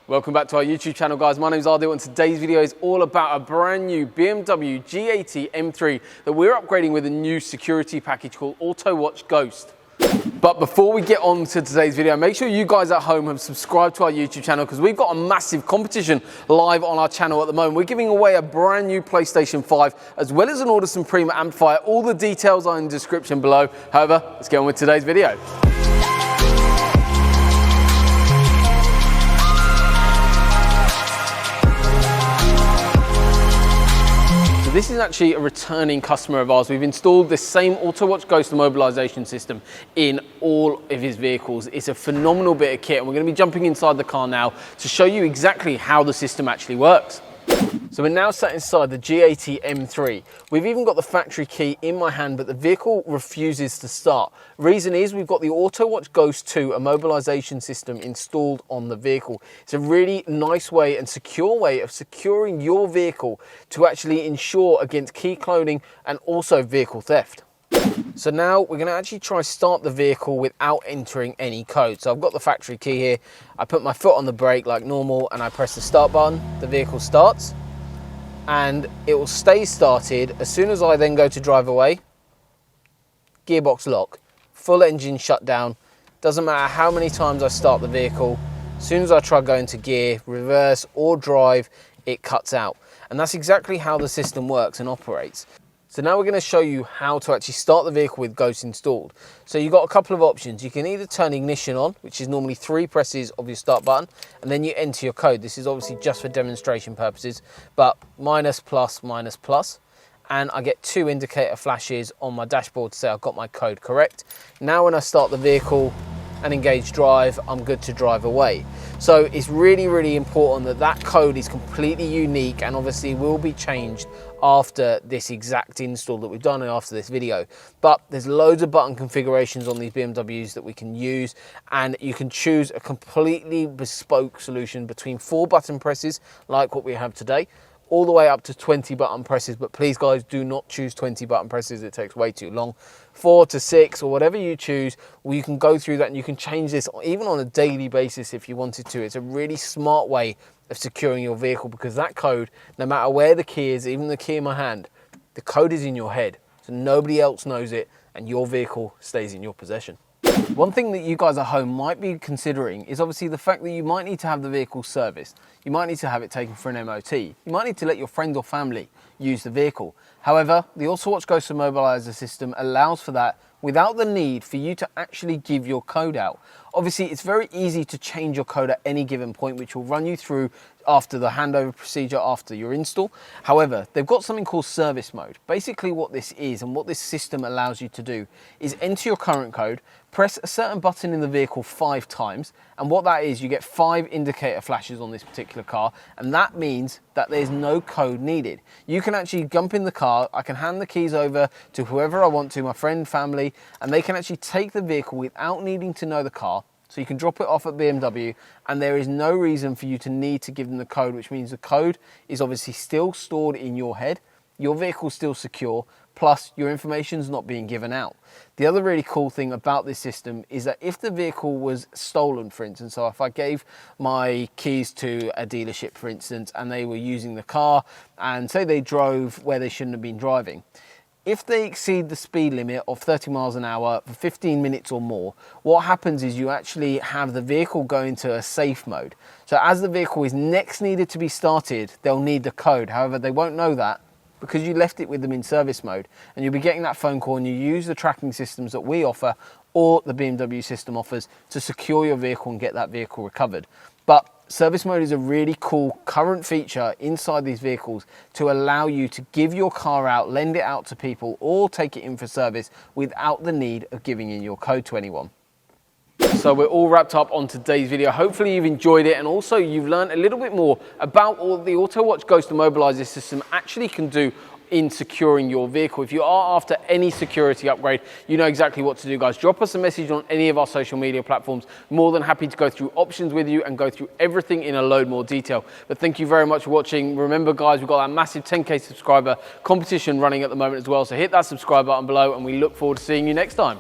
Welcome back to our YouTube channel, guys. My name is Audison and today's video is all about a brand new BMW G80 M3 that we're upgrading with a new security package called Autowatch Ghost. But before we get on to today's video, make sure you guys at home have subscribed to our YouTube channel because we've got a massive competition live on our channel at the moment. We're giving away a brand new PlayStation 5 as well as an Audison Premium amplifier. All the details are in the description below. However, let's get on with today's video. This is actually a returning customer of ours. We've installed this same Autowatch Ghost immobilisation system in all of his vehicles. It's a phenomenal bit of kit and we're going to be jumping inside the car now to show you exactly how the system actually works. So we're now sat inside the G80 M3. We've even got the factory key in my hand, but the vehicle refuses to start. Reason is we've got the Autowatch Ghost 2 immobilisation system installed on the vehicle. It's a really nice way and secure way of securing your vehicle to actually ensure against key cloning and also vehicle theft. So now we're going to actually try start the vehicle without entering any code. So I've got the factory key here. I put my foot on the brake like normal and I press the start button. The vehicle starts and it will stay started. As soon as I then go to drive away, gearbox lock, full engine shut down. Doesn't matter how many times I start the vehicle. As soon as I try going to gear, reverse or drive, it cuts out. And that's exactly how the system works and operates. So now we're going to show you how to actually start the vehicle with Ghost installed. So you've got a couple of options. You can either turn ignition on, which is normally 3 presses of your start button, and then you enter your code. This is obviously just for demonstration purposes, but minus, plus, minus, plus. And I get 2 indicator flashes on my dashboard to say I've got my code correct. Now when I start the vehicle and engage drive, I'm good to drive away. So it's really, really important that that code is completely unique and obviously will be changed after this exact install that we've done and after this video. But there's loads of button configurations on these BMWs that we can use, and you can choose a completely bespoke solution between 4 button presses like what we have today, all the way up to 20 button presses. But please guys, do not choose 20 button presses, it takes way too long. 4 to 6 or whatever you choose, well, you can go through that and you can change this even on a daily basis if you wanted to. It's a really smart way of securing your vehicle because that code, no matter where the key is, even the key in my hand, the code is in your head, so nobody else knows it and your vehicle stays in your possession. One thing that you guys at home might be considering is obviously the fact that you might need to have the vehicle serviced. You might need to have it taken for an MOT. You might need to let your friend or family use the vehicle. However, the Autowatch Ghost Immobiliser system allows for that without the need for you to actually give your code out. Obviously, it's very easy to change your code at any given point, which will run you through after the handover procedure, after your install. However, they've got something called service mode. Basically what this is and what this system allows you to do is enter your current code, press a certain button in the vehicle 5 times, and what that is, you get 5 indicator flashes on this particular car, and that means that there's no code needed. You can actually jump in the car, I can hand the keys over to whoever I want to, my friend, family, and they can actually take the vehicle without needing to know the car. So you can drop it off at BMW and there is no reason for you to need to give them the code, which means the code is obviously still stored in your head, your vehicle's still secure, plus your information's not being given out. The other really cool thing about this system is that if the vehicle was stolen, for instance, so if I gave my keys to a dealership, for instance, and they were using the car and say they drove where they shouldn't have been driving, if they exceed the speed limit of 30 miles an hour for 15 minutes or more, what happens is you actually have the vehicle go into a safe mode. So as the vehicle is next needed to be started, they'll need the code. However, they won't know that because you left it with them in service mode, and you'll be getting that phone call and you use the tracking systems that we offer or the BMW system offers to secure your vehicle and get that vehicle recovered. But service mode is a really cool current feature inside these vehicles to allow you to give your car out, lend it out to people, or take it in for service without the need of giving in your code to anyone. So we're all wrapped up on today's video. Hopefully you've enjoyed it and also you've learned a little bit more about what the Autowatch Ghost Immobiliser system actually can do in securing your vehicle. If you are after any security upgrade, you know exactly what to do, guys. Drop us a message on any of our social media platforms. More than happy to go through options with you and go through everything in a load more detail. But thank you very much for watching. Remember, guys, we've got that massive 10K subscriber competition running at the moment as well. So hit that subscribe button below and we look forward to seeing you next time.